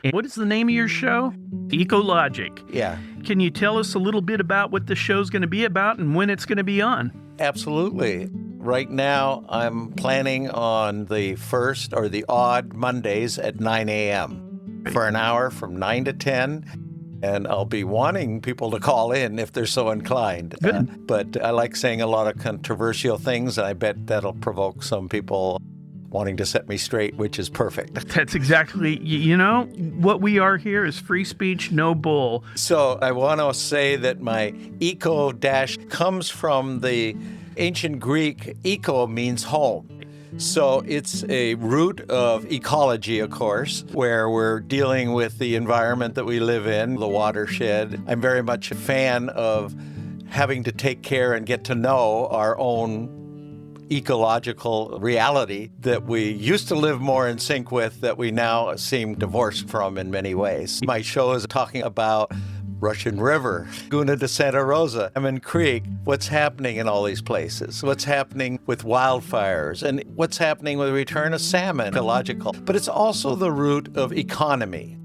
And what is the name of your show? Ecologic. Yeah. Can you tell us a little bit about what the show's going to be about and when it's going to be on? Absolutely. Right now, I'm planning on the first or the odd Mondays at 9 a.m. for an hour from 9 to 10. And I'll be wanting people to call in if they're so inclined. Good. But I like saying a lot of controversial things, and I bet that'll provoke some people wanting to set me straight, which is perfect. That's exactly, what we are here is free speech, no bull. So I want to say that my eco dash comes from the ancient Greek. Eco means home. So it's a root of ecology, of course, where we're dealing with the environment that we live in, the watershed. I'm very much a fan of having to take care and get to know our own ecological reality that we used to live more in sync with, that we now seem divorced from in many ways. My show is talking about Russian River, Laguna de Santa Rosa, Lemon Creek, what's happening in all these places, what's happening with wildfires, and what's happening with the return of salmon, ecological. But it's also the root of economy.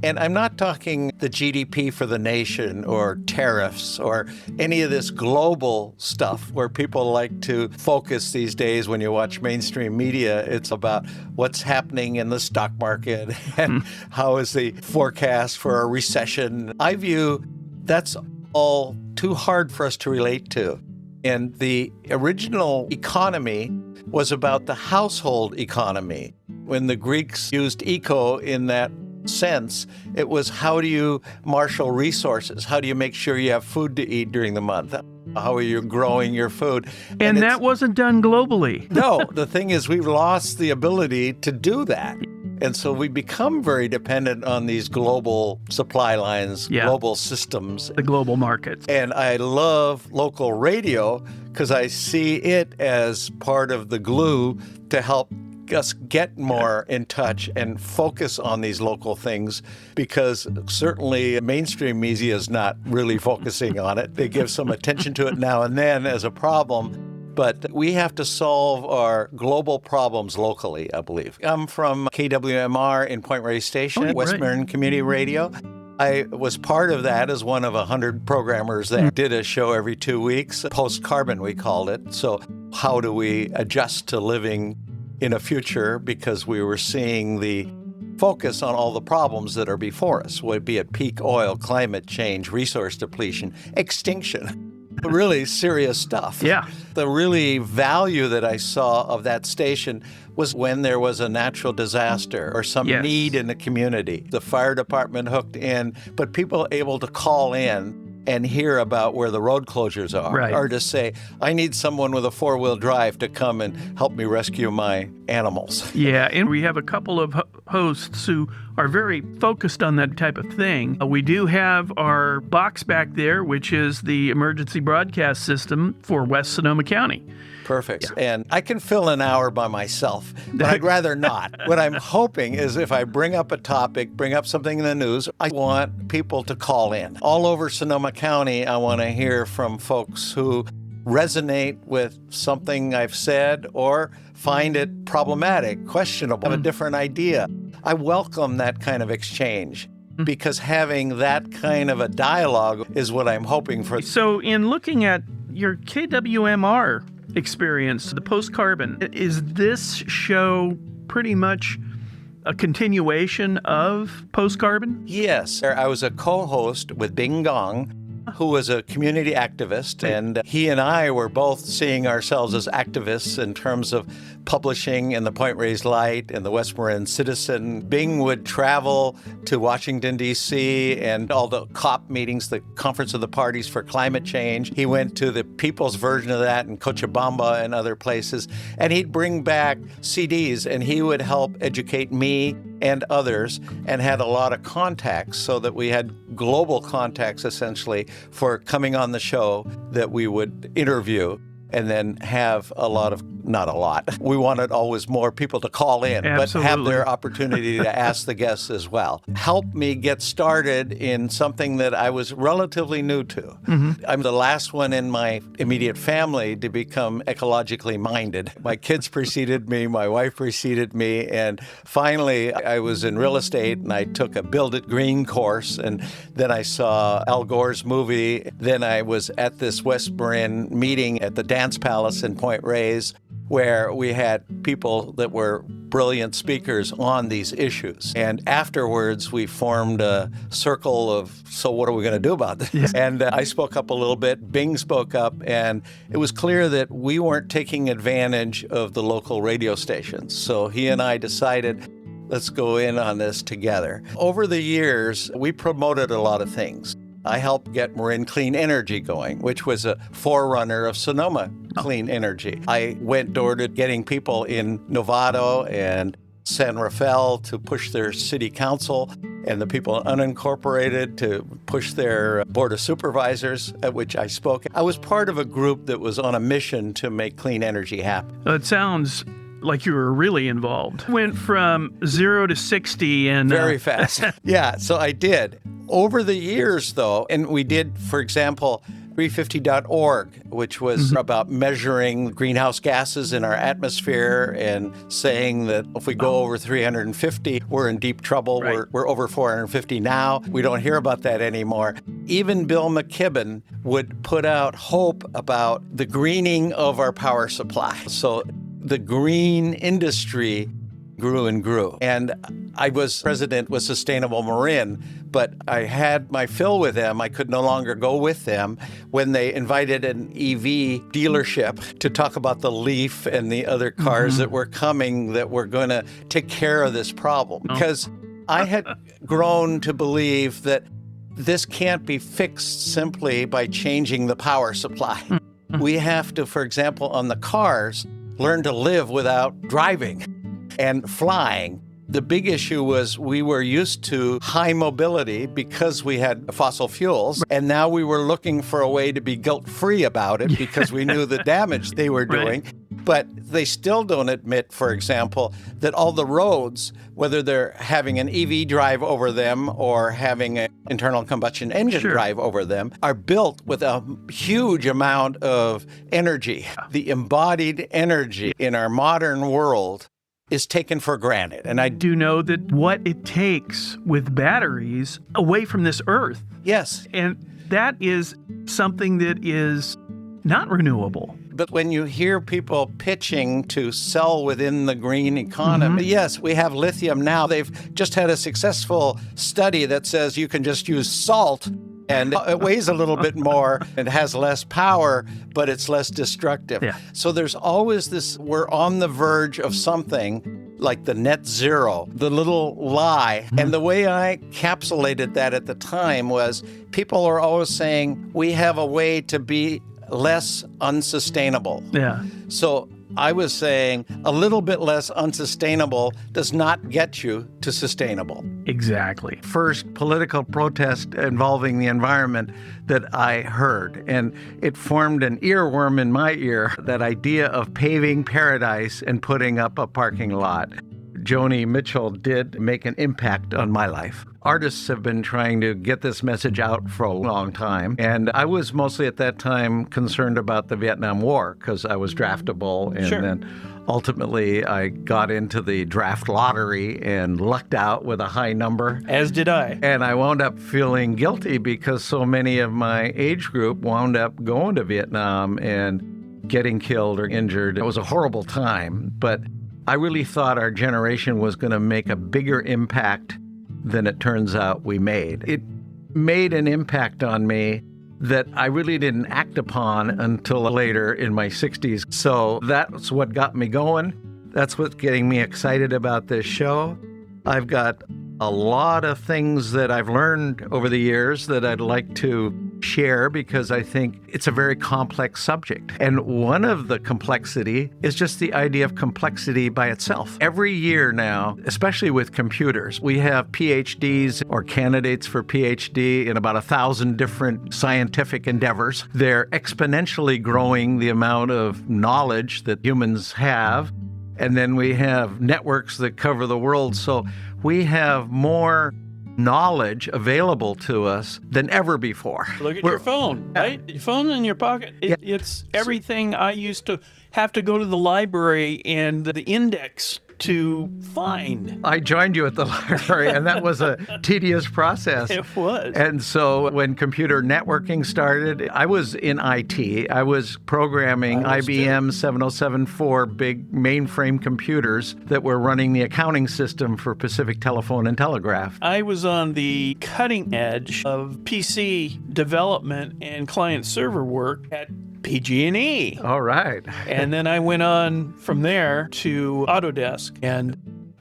And I'm not talking the GDP for the nation or tariffs or any of this global stuff where people like to focus these days when you watch mainstream media. It's about what's happening in the stock market and how is the forecast for a recession. I view that's all too hard for us to relate to. And the original economy was about the household economy. When the Greeks used eco in that sense, it was how do you marshal resources? How do you make sure you have food to eat during the month? How are you growing your food? And that wasn't done globally. No, the thing is we've lost the ability to do that. And so we become very dependent on these global supply lines, global systems. The global markets. And I love local radio because I see it as part of the glue to help us get more in touch and focus on these local things, because certainly mainstream media is not really focusing on it. They give some attention to it now and then as a problem, but we have to solve our global problems locally, I believe. I'm from KWMR in Point Reyes Station, West Marin Community Radio. I was part of that as one of 100 programmers that did a show every 2 weeks, post-carbon we called it. So how do we adjust to living in a future, because we were seeing the focus on all the problems that are before us, would be it peak oil, climate change, resource depletion, extinction, really serious stuff. Yeah. The really value that I saw of that station was when there was a natural disaster or some need in the community. The fire department hooked in, but people able to call in and hear about where the road closures are, or to say, I need someone with a four-wheel drive to come and help me rescue my animals. Yeah, and we have a couple of hosts who are very focused on that type of thing. We do have our box back there, which is the emergency broadcast system for West Sonoma County. Perfect. Yeah. And I can fill an hour by myself, but I'd rather not. What I'm hoping is if I bring up a topic, bring up something in the news, I want people to call in. All over Sonoma County, I want to hear from folks who resonate with something I've said or find it problematic, questionable, have a different idea. I welcome that kind of exchange, because having that kind of a dialogue is what I'm hoping for. So in looking at your KWMR experience, the post-carbon, is this show pretty much a continuation of post-carbon? Yes. I was a co-host with Bing Gong, who was a community activist, and he and I were both seeing ourselves as activists in terms of publishing in the Point Reyes Light and the West Marin Citizen. Bing would travel to Washington, D.C. and all the COP meetings, the Conference of the Parties for Climate Change. He went to the people's version of that in Cochabamba and other places, and he'd bring back CDs, and he would help educate me and others, and had a lot of contacts so that we had global contacts essentially for coming on the show that we would interview and then have a lot of not a lot. We wanted always more people to call in, but have their opportunity to ask the guests as well. Helped me get started in something that I was relatively new to. Mm-hmm. I'm the last one in my immediate family to become ecologically minded. My kids preceded me, my wife preceded me, and finally I was in real estate and I took a Build It Green course, and then I saw Al Gore's movie. Then I was at this West Marin meeting at the Dance Palace in Point Reyes, where we had people that were brilliant speakers on these issues. And afterwards, we formed a circle of, so what are we going to do about this? Yeah. And I spoke up a little bit, Bing spoke up, and it was clear that we weren't taking advantage of the local radio stations. So he and I decided, let's go in on this together. Over the years, we promoted a lot of things. I helped get Marin Clean Energy going, which was a forerunner of Sonoma Clean Energy. I went door to getting people in Novato and San Rafael to push their city council, and the people in unincorporated to push their board of supervisors, at which I spoke. I was part of a group that was on a mission to make clean energy happen. It sounds like you were really involved. Went from 0 to 60 and... Very fast. Yeah, so I did. Over the years, though, and we did, for example, 350.org, which was about measuring greenhouse gases in our atmosphere and saying that if we go over 350, we're in deep trouble. Right. We're over 450 now. We don't hear about that anymore. Even Bill McKibben would put out hope about the greening of our power supply. So the green industry grew and grew. And I was president with Sustainable Marin, but I had my fill with them. I could no longer go with them when they invited an EV dealership to talk about the Leaf and the other cars that were coming that were going to take care of this problem. Because I had grown to believe that this can't be fixed simply by changing the power supply. We have to, for example, on the cars, learn to live without driving and flying. The big issue was we were used to high mobility because we had fossil fuels, and now we were looking for a way to be guilt-free about it because we knew the damage they were doing. Right. But they still don't admit, for example, that all the roads, whether they're having an EV drive over them or having an internal combustion engine drive over them, are built with a huge amount of energy. The embodied energy in our modern world is taken for granted. And I do know that what it takes with batteries away from this earth. Yes. And that is something that is not renewable. But when you hear people pitching to sell within the green economy, yes, we have lithium now. They've just had a successful study that says you can just use salt and it weighs a little bit more, it has less power, but it's less destructive. Yeah. So there's always this, we're on the verge of something like the net zero, the little lie. And the way I encapsulated that at the time was people are always saying, we have a way to be less unsustainable. Yeah. So I was saying a little bit less unsustainable does not get you to sustainable. Exactly. First political protest involving the environment that I heard, and it formed an earworm in my ear, that idea of paving paradise and putting up a parking lot. Joni Mitchell did make an impact on my life. Artists have been trying to get this message out for a long time, and I was mostly at that time concerned about the Vietnam War because I was draftable, and then ultimately I got into the draft lottery and lucked out with a high number. As did I. And I wound up feeling guilty because so many of my age group wound up going to Vietnam and getting killed or injured. It was a horrible time, but I really thought our generation was going to make a bigger impact than it turns out we made. It made an impact on me that I really didn't act upon until later in my 60s. So that's what got me going. That's what's getting me excited about this show. I've got a lot of things that I've learned over the years that I'd like to share because I think it's a very complex subject. And one of the complexity is just the idea of complexity by itself. Every year now, especially with computers, we have PhDs or candidates for PhD in about 1,000 different scientific endeavors. They're exponentially growing the amount of knowledge that humans have. And then we have networks that cover the world. So we have more knowledge available to us than ever before. Look at your phone, right? Your phone in your pocket. It's everything. I used to have to go to the library and the index to find. I joined you at the library, and that was a tedious process. It was. And so when computer networking started, I was in IT. I was programming IBM 7074 big mainframe computers that were running the accounting system for Pacific Telephone and Telegraph. I was on the cutting edge of PC development and client server work at PG&E. All right. And then I went on from there to Autodesk and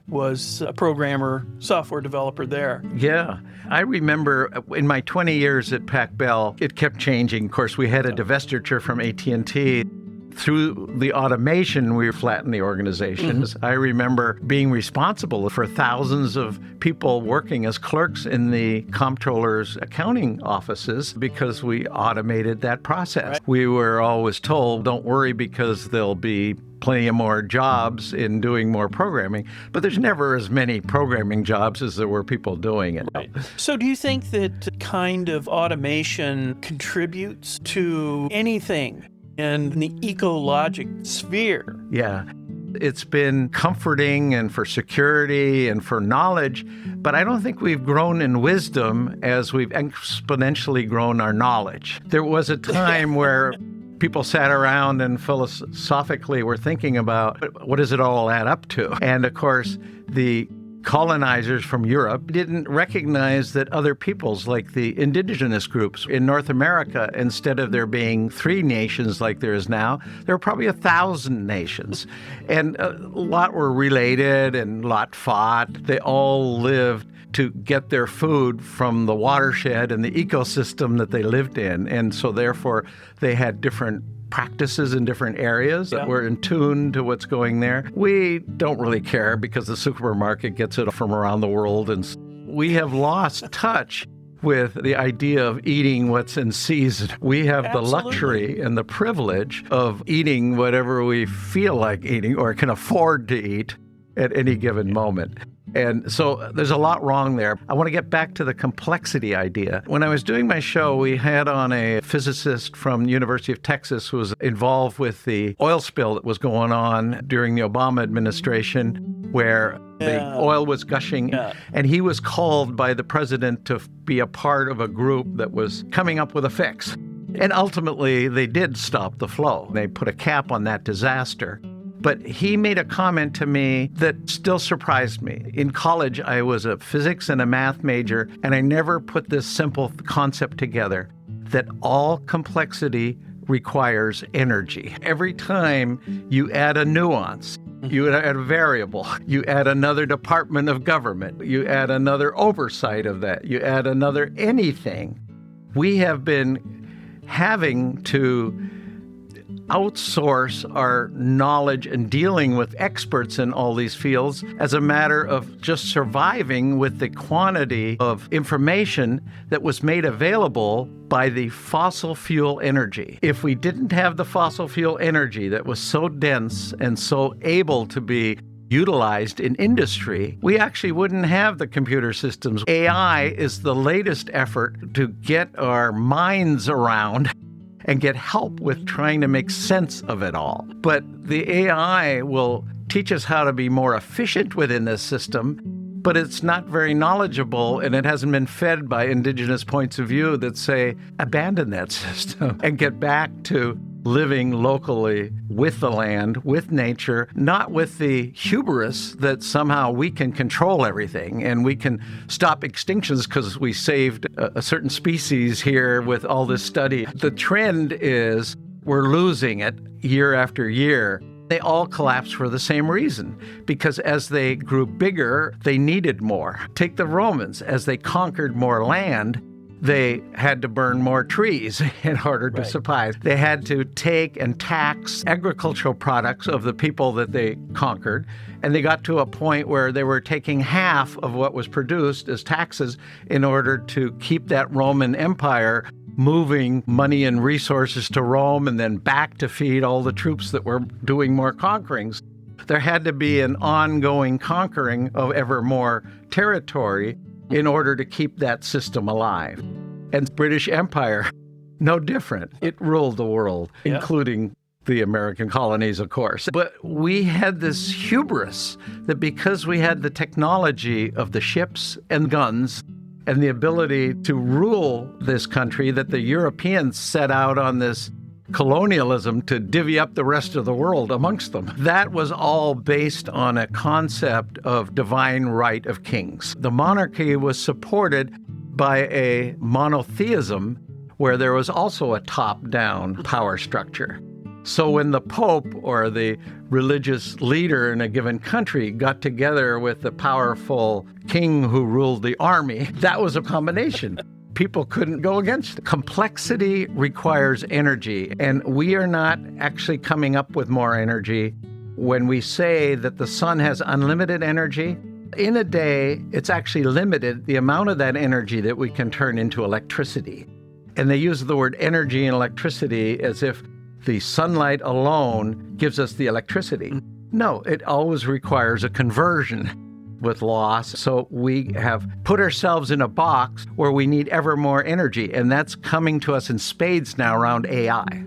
was a programmer, software developer there. Yeah. I remember in my 20 years at Pac Bell, it kept changing. Of course, we had a divestiture from AT&T. Through the automation, we flattened the organizations. I remember being responsible for thousands of people working as clerks in the comptroller's accounting offices because we automated that process. Right. We were always told, don't worry because there'll be plenty of more jobs in doing more programming, but there's never as many programming jobs as there were people doing it. Right. So do you think that kind of automation contributes to anything in the ecologic sphere? Yeah. It's been comforting and for security and for knowledge, but I don't think we've grown in wisdom as we've exponentially grown our knowledge. There was a time where people sat around and philosophically were thinking about what does it all add up to? And of course, the colonizers from Europe didn't recognize that other peoples, like the indigenous groups in North America, instead of there being 3 nations like there is now, there were probably 1,000 nations. And a lot were related and a lot fought. They all lived to get their food from the watershed and the ecosystem that they lived in. And so therefore, they had different practices in different areas that were in tune to what's going there. We don't really care because the supermarket gets it from around the world, and we have lost touch with the idea of eating what's in season. We have the luxury and the privilege of eating whatever we feel like eating or can afford to eat at any given moment. And so there's a lot wrong there. I want to get back to the complexity idea. When I was doing my show, we had on a physicist from the University of Texas who was involved with the oil spill that was going on during the Obama administration, where the oil was gushing. And he was called by the president to be a part of a group that was coming up with a fix. And ultimately, they did stop the flow. They put a cap on that disaster. But he made a comment to me that still surprised me. In college, I was a physics and a math major, and I never put this simple concept together, that all complexity requires energy. Every time you add a nuance, you add a variable, you add another department of government, you add another oversight of that, you add another anything, we have been having to outsource our knowledge and dealing with experts in all these fields as a matter of just surviving with the quantity of information that was made available by the fossil fuel energy. If we didn't have the fossil fuel energy that was so dense and so able to be utilized in industry, we actually wouldn't have the computer systems. AI is the latest effort to get our minds around and get help with trying to make sense of it all. But the AI will teach us how to be more efficient within this system, but it's not very knowledgeable, and it hasn't been fed by indigenous points of view that say, abandon that system and get back to living locally with the land, with nature, not with the hubris that somehow we can control everything and we can stop extinctions because we saved a certain species here with all this study. The trend is we're losing it year after year. They all collapsed for the same reason, because as they grew bigger, they needed more. Take the Romans. As they conquered more land, they had to burn more trees in order to survive. They had to take and tax agricultural products of the people that they conquered. And they got to a point where they were taking half of what was produced as taxes in order to keep that Roman Empire moving money and resources to Rome and then back to feed all the troops that were doing more conquerings. There had to be an ongoing conquering of ever more territory in order to keep that system alive. And the British Empire, no different. It ruled the world, including the American colonies, of course. But we had this hubris that because we had the technology of the ships and guns and the ability to rule this country, that the Europeans set out on this colonialism to divvy up the rest of the world amongst them. That was all based on a concept of divine right of kings. The monarchy was supported by a monotheism where there was also a top-down power structure. So when the Pope or the religious leader in a given country got together with the powerful king who ruled the army, that was a combination. People couldn't go against it. Complexity requires energy, and we are not actually coming up with more energy. When we say that the sun has unlimited energy, in a day, it's actually limited the amount of that energy that we can turn into electricity. And they use the word energy and electricity as if the sunlight alone gives us the electricity. No, it always requires a conversion with loss. So we have put ourselves in a box where we need ever more energy, and that's coming to us in spades now around AI.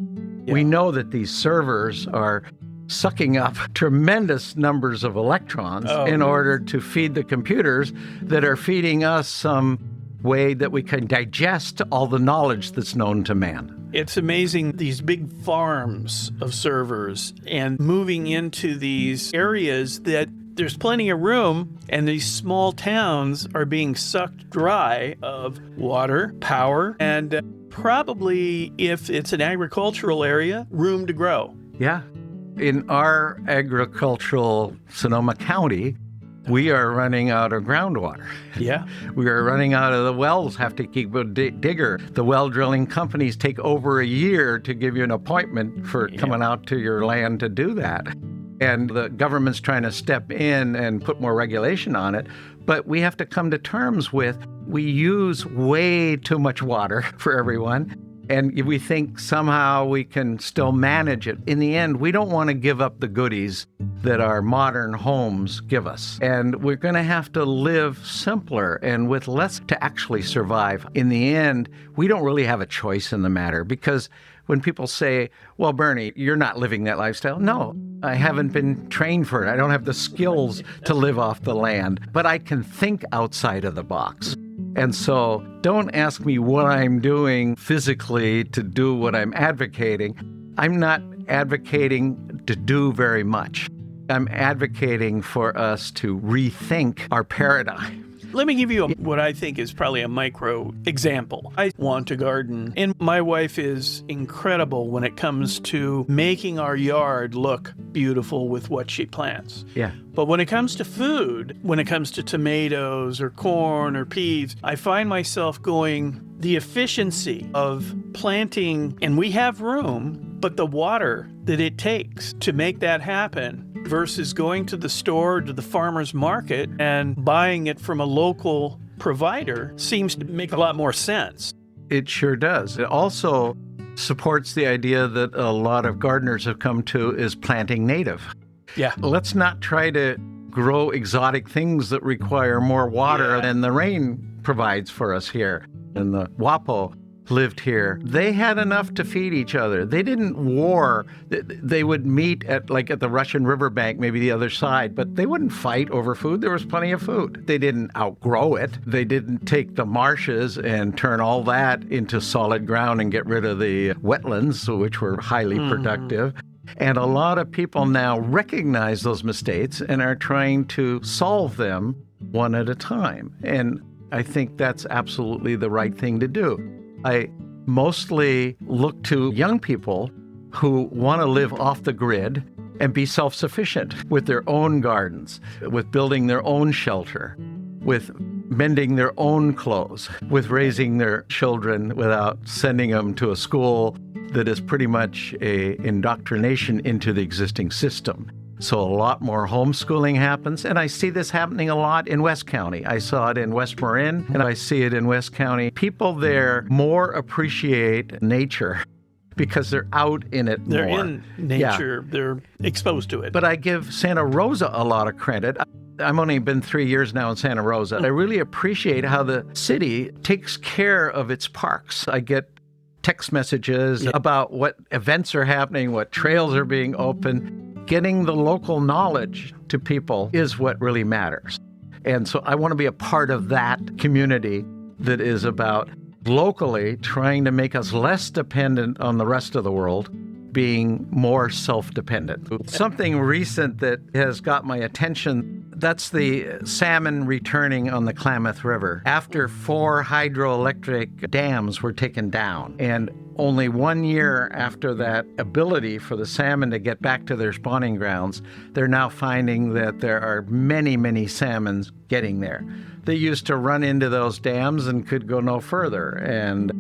We know that these servers are sucking up tremendous numbers of electrons in order to feed the computers that are feeding us some way that we can digest all the knowledge that's known to man. It's amazing, these big farms of servers and moving into these areas that there's plenty of room, and these small towns are being sucked dry of water, power, and probably, if it's an agricultural area, room to grow. Yeah. In our agricultural Sonoma County, we are running out of groundwater. Yeah. We are running out of the wells, have to keep a digger. The well drilling companies take over a year to give you an appointment for coming out to your land to do that. And the government's trying to step in and put more regulation on it. But we have to come to terms with, we use way too much water for everyone. And we think somehow we can still manage it. In the end, we don't want to give up the goodies that our modern homes give us. And we're going to have to live simpler and with less to actually survive. In the end, we don't really have a choice in the matter, because when people say, well, Bernie, you're not living that lifestyle. No, I haven't been trained for it. I don't have the skills to live off the land, but I can think outside of the box. And so don't ask me what I'm doing physically to do what I'm advocating. I'm not advocating to do very much. I'm advocating for us to rethink our paradigm. Let me give you what I think is probably a micro example. I want to garden, and my wife is incredible when it comes to making our yard look beautiful with what she plants. Yeah. But when it comes to food, when it comes to tomatoes or corn or peas, I find myself going, the efficiency of planting, and we have room, but the water that it takes to make that happen versus going to the store, to the farmer's market, and buying it from a local provider seems to make a lot more sense. It sure does. It also supports the idea that a lot of gardeners have come to, is planting native. Yeah. Let's not try to grow exotic things that require more water than the rain provides for us here. And the Wapo lived here. They had enough to feed each other. They didn't war. They would meet at the Russian riverbank, maybe the other side, but they wouldn't fight over food. There was plenty of food. They didn't outgrow it. They didn't take the marshes and turn all that into solid ground and get rid of the wetlands, which were highly productive. And a lot of people now recognize those mistakes and are trying to solve them one at a time. And I think that's absolutely the right thing to do. I mostly look to young people who want to live off the grid and be self-sufficient with their own gardens, with building their own shelter, with mending their own clothes, with raising their children without sending them to a school that is pretty much a indoctrination into the existing system. So a lot more homeschooling happens, and I see this happening a lot in West County. I saw it in West Marin, and I see it in West County. People there more appreciate nature because they're out in it They're more. in nature. Yeah. They're exposed to it. But I give Santa Rosa a lot of credit. I've only been 3 years now in Santa Rosa. I really appreciate how the city takes care of its parks. I get text messages about what events are happening, what trails are being opened. Getting the local knowledge to people is what really matters. And so I want to be a part of that community that is about locally trying to make us less dependent on the rest of the world, being more self-dependent. Something recent that has got my attention, that's the salmon returning on the Klamath River. After 4 hydroelectric dams were taken down, and only 1 year after that ability for the salmon to get back to their spawning grounds, they're now finding that there are many, many salmons getting there. They used to run into those dams and could go no further. And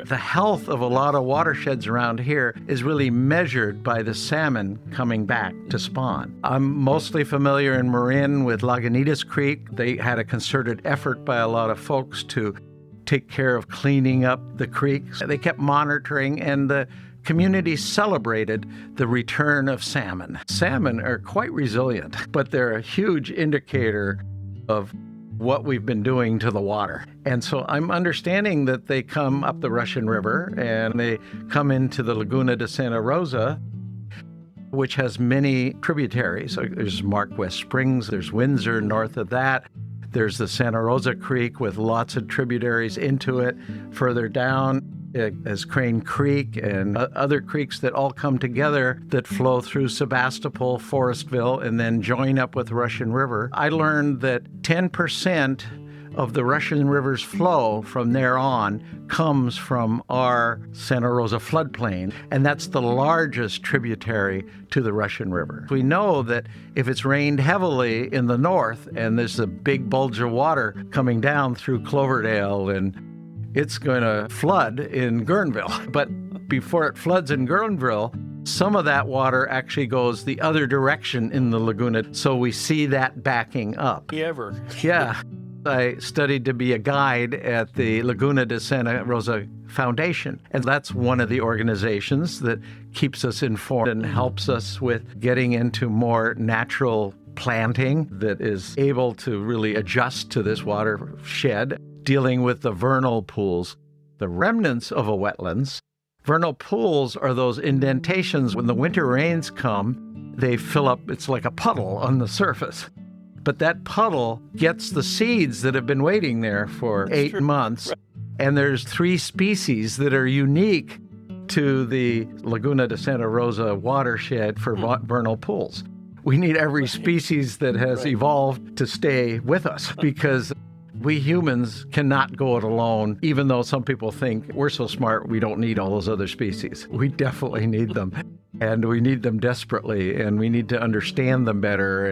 the health of a lot of watersheds around here is really measured by the salmon coming back to spawn. I'm mostly familiar in Marin with Lagunitas Creek. They had a concerted effort by a lot of folks to take care of cleaning up the creeks. They kept monitoring, and the community celebrated the return of salmon. Salmon are quite resilient, but they're a huge indicator of what we've been doing to the water. And so I'm understanding that they come up the Russian River and they come into the Laguna de Santa Rosa, which has many tributaries. There's Marquess Springs, there's Windsor north of that. There's the Santa Rosa Creek with lots of tributaries into it. Further down is Crane Creek and other creeks that all come together that flow through Sebastopol, Forestville, and then join up with the Russian River. I learned that 10% of the Russian River's flow from there on comes from our Santa Rosa floodplain, and that's the largest tributary to the Russian River. We know that if it's rained heavily in the north and there's a big bulge of water coming down through Cloverdale, and it's going to flood in Guerneville. But before it floods in Guerneville, some of that water actually goes the other direction in the Laguna, so we see that backing up. Yeah. I studied to be a guide at the Laguna de Santa Rosa Foundation, and that's one of the organizations that keeps us informed and helps us with getting into more natural planting that is able to really adjust to this watershed, dealing with the vernal pools, the remnants of a wetlands. Vernal pools are those indentations. When the winter rains come, they fill up, it's like a puddle on the surface. But that puddle gets the seeds that have been waiting there for 8 months. Right. And there's 3 species that are unique to the Laguna de Santa Rosa watershed for vernal pools. We need every species that has evolved to stay with us, because we humans cannot go it alone, even though some people think we're so smart we don't need all those other species. We definitely need them, and we need them desperately, and we need to understand them better.